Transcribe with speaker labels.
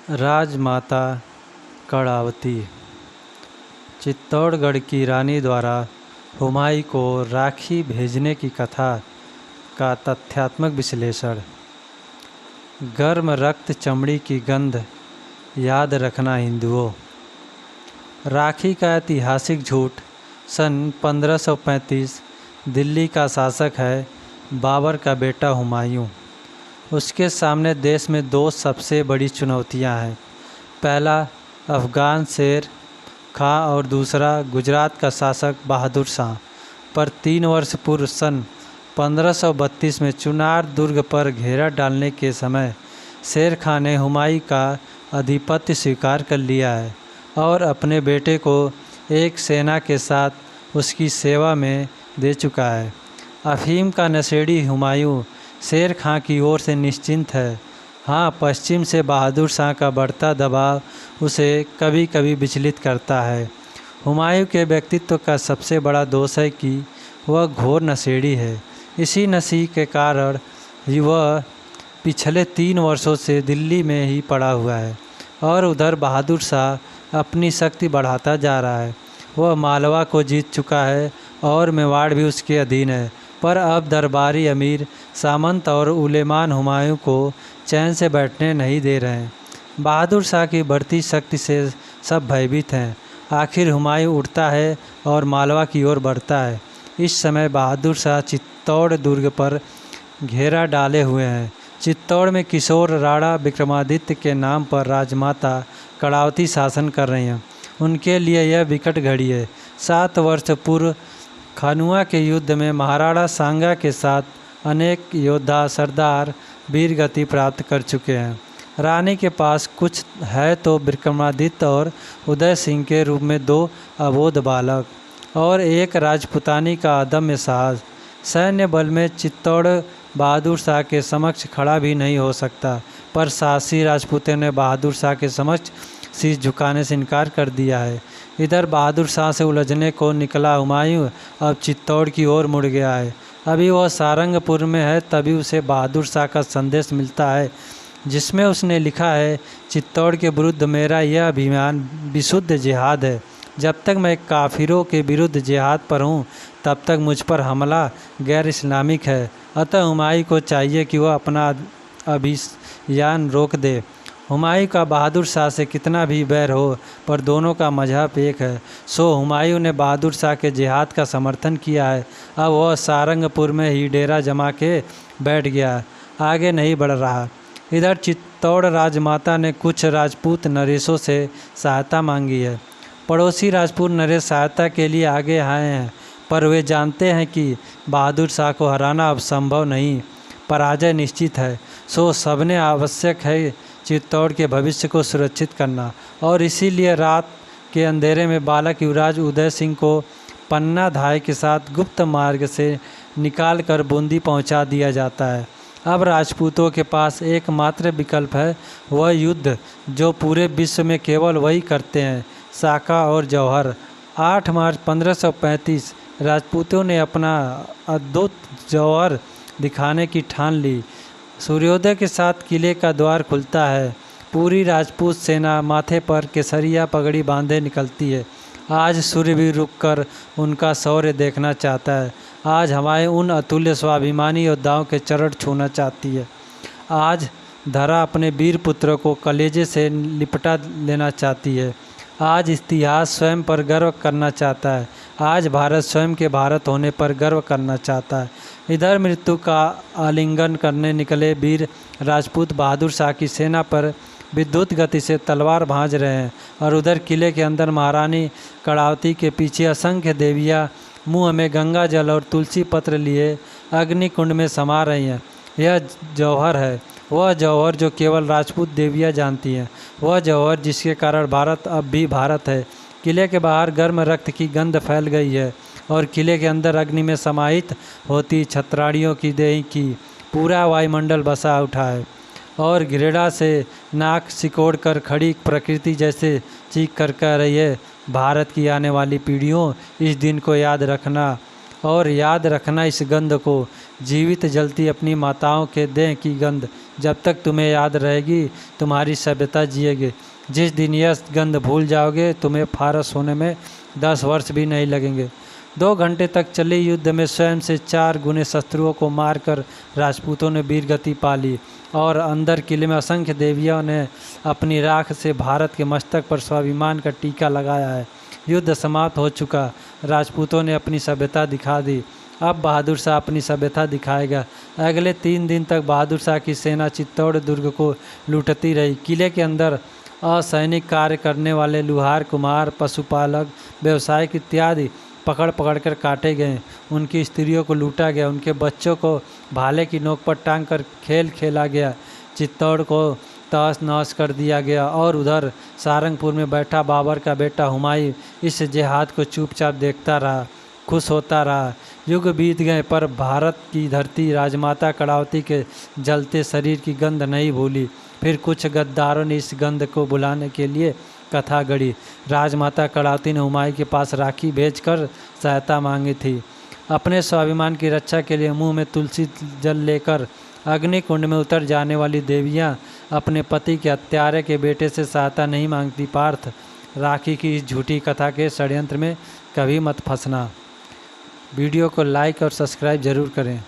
Speaker 1: राजमाता कर्णावती। चित्तौड़गढ़ की रानी द्वारा हुमायूं को राखी भेजने की कथा का तथ्यात्मक विश्लेषण। गर्म रक्त चमड़ी की गंध याद रखना हिंदुओं। राखी का ऐतिहासिक झूठ। सन 1535 दिल्ली का शासक है बाबर का बेटा हुमायूं। उसके सामने देश में दो सबसे बड़ी चुनौतियां हैं। पहला अफ़गान शेर खां और दूसरा गुजरात का शासक बहादुर शाह। पर 3 वर्ष पूर्व सन 1532 में चुनार दुर्ग पर घेरा डालने के समय शेर खां ने हुमायूं का आधिपत्य स्वीकार कर लिया है और अपने बेटे को एक सेना के साथ उसकी सेवा में दे चुका है। अफीम का नशेड़ी हुमायूं शेर खां की ओर से निश्चिंत है। हाँ, पश्चिम से बहादुर शाह का बढ़ता दबाव उसे कभी कभी विचलित करता है। हुमायूं के व्यक्तित्व का सबसे बड़ा दोष है कि वह घोर नशेड़ी है। इसी नशे के कारण वह पिछले 3 वर्षों से दिल्ली में ही पड़ा हुआ है और उधर बहादुर शाह अपनी शक्ति बढ़ाता जा रहा है। वह मालवा को जीत चुका है और मेवाड़ भी उसके अधीन है, पर अब दरबारी अमीर सामंत और उलेमान हुमायूं को चैन से बैठने नहीं दे रहे हैं। बहादुर शाह की बढ़ती शक्ति से सब भयभीत हैं। आखिर हुमायूं उठता है और मालवा की ओर बढ़ता है। इस समय बहादुर शाह चित्तौड़ दुर्ग पर घेरा डाले हुए हैं। चित्तौड़ में किशोर राणा विक्रमादित्य के नाम पर राजमाता कर्णावती शासन कर रही हैं। उनके लिए यह विकट घड़ी है। 7 वर्ष पूर्व खनुआ के युद्ध में महाराणा सांगा के साथ अनेक योद्धा सरदार वीर गति प्राप्त कर चुके हैं। रानी के पास कुछ है तो विक्रमादित्य और उदय सिंह के रूप में 2 अबोध बालक और एक राजपुतानी का अदम्य साहस। सैन्य बल में चित्तौड़ बहादुर शाह के समक्ष खड़ा भी नहीं हो सकता, पर साहसी राजपूतों ने बहादुर शाह के समक्ष शीश झुकाने से इनकार कर दिया है। इधर बहादुर शाह से उलझने को निकला हुमायूं अब चित्तौड़ की ओर मुड़ गया है। अभी वह सारंगपुर में है, तभी उसे बहादुर शाह का संदेश मिलता है जिसमें उसने लिखा है, चित्तौड़ के विरुद्ध मेरा यह अभियान विशुद्ध जिहाद है। जब तक मैं काफिरों के विरुद्ध जिहाद पर हूँ तब तक मुझ पर हमला गैर इस्लामिक है। अतः हुमायूं को चाहिए कि वह अपना अभियान रोक दे। हुमायूं का बहादुर शाह से कितना भी बैर हो, पर दोनों का मजहब एक है। सो हुमायूं ने बहादुर शाह के जिहाद का समर्थन किया है। अब वह सारंगपुर में ही डेरा जमा के बैठ गया, आगे नहीं बढ़ रहा। इधर चित्तौड़ राजमाता ने कुछ राजपूत नरेशों से सहायता मांगी है। पड़ोसी राजपूत नरेश सहायता के लिए आगे आए हैं, पर वे जानते हैं कि बहादुर शाह को हराना अब संभव नहीं, पराजय निश्चित है। सो सबने आवश्यक है चित्तौड़ के भविष्य को सुरक्षित करना, और इसीलिए रात के अंधेरे में बालक युवराज उदय सिंह को पन्ना धाय के साथ गुप्त मार्ग से निकाल कर बूंदी पहुंचा दिया जाता है। अब राजपूतों के पास एकमात्र विकल्प है, वह युद्ध जो पूरे विश्व में केवल वही करते हैं, साका और जौहर। 8 मार्च 1535 राजपूतों ने अपना अद्भुत जौहर दिखाने की ठान ली। सूर्योदय के साथ किले का द्वार खुलता है। पूरी राजपूत सेना माथे पर केसरिया पगड़ी बांधे निकलती है। आज सूर्य भी रुककर उनका शौर्य देखना चाहता है। आज हमारे उन अतुल्य स्वाभिमानी योद्धाओं के चरण छूना चाहती है। आज धरा अपने वीर पुत्रों को कलेजे से लिपटा लेना चाहती है। आज इतिहास स्वयं पर गर्व करना चाहता है। आज भारत स्वयं के भारत होने पर गर्व करना चाहता है। इधर मृत्यु का आलिंगन करने निकले वीर राजपूत बहादुर शाह की सेना पर विद्युत गति से तलवार भांज रहे हैं, और उधर किले के अंदर महारानी कर्णावती के पीछे असंख्य देवियाँ मुँह में गंगा जल और तुलसी पत्र लिए अग्निकुंड में समा रही हैं। यह जौहर है, वह जौहर जो केवल राजपूत देवियाँ जानती हैं, वह जौहर जिसके कारण भारत अब भी भारत है। किले के बाहर गर्म रक्त की गंध फैल गई है और किले के अंदर अग्नि में समाहित होती छत्राड़ियों की देह की पूरा वायुमंडल बसा उठा है, और घृणा से नाक सिकोड़ कर खड़ी प्रकृति जैसे चीख कर कह रही है, भारत की आने वाली पीढ़ियों, इस दिन को याद रखना, और याद रखना इस गंध को, जीवित जलती अपनी माताओं के देह की गंध जब तक तुम्हें याद रहेगी तुम्हारी सभ्यता जिएगी। जिस दिन यह गंध भूल जाओगे तुम्हें फारस होने में 10 वर्ष भी नहीं लगेंगे। 2 घंटे तक चले युद्ध में स्वयं से 4 गुने शत्रुओं को मारकर राजपूतों ने वीरगति पा ली और अंदर किले में असंख्य देवियों ने अपनी राख से भारत के मस्तक पर स्वाभिमान का टीका लगाया है। युद्ध समाप्त हो चुका, राजपूतों ने अपनी सभ्यता दिखा दी। अब बहादुर शाह अपनी सभ्यता दिखाएगा। अगले 3 दिन तक बहादुर शाह की सेना चित्तौड़ दुर्ग को लूटती रही। किले के अंदर असैनिक कार्य करने वाले लुहार, कुम्हार, पशुपालक, व्यवसायिक इत्यादि पकड़ पकड़ कर काटे गए। उनकी स्त्रियों को लूटा गया, उनके बच्चों को भाले की नोक पर टांग कर खेल खेला गया। चित्तौड़ को तहस नहस कर दिया गया और उधर सारंगपुर में बैठा बाबर का बेटा हुमायूं इस जिहाद को चुपचाप देखता रहा, खुश होता रहा। युग बीत गए पर भारत की धरती राजमाता कड़ावती के जलते शरीर की गंध नहीं भूली। फिर कुछ गद्दारों ने इस गंध को बुलाने के लिए कथा गढ़ी। राजमाता कड़ावती ने हुमायूं के पास राखी भेजकर सहायता मांगी थी। अपने स्वाभिमान की रक्षा के लिए मुंह में तुलसी जल लेकर अग्निकुंड में उतर जाने वाली देवियां अपने पति के हत्यारे के बेटे से सहायता नहीं मांगती। पार्थ, राखी की इस झूठी कथा के षड्यंत्र में कभी मत फंसना। वीडियो को लाइक और सब्सक्राइब जरूर करें।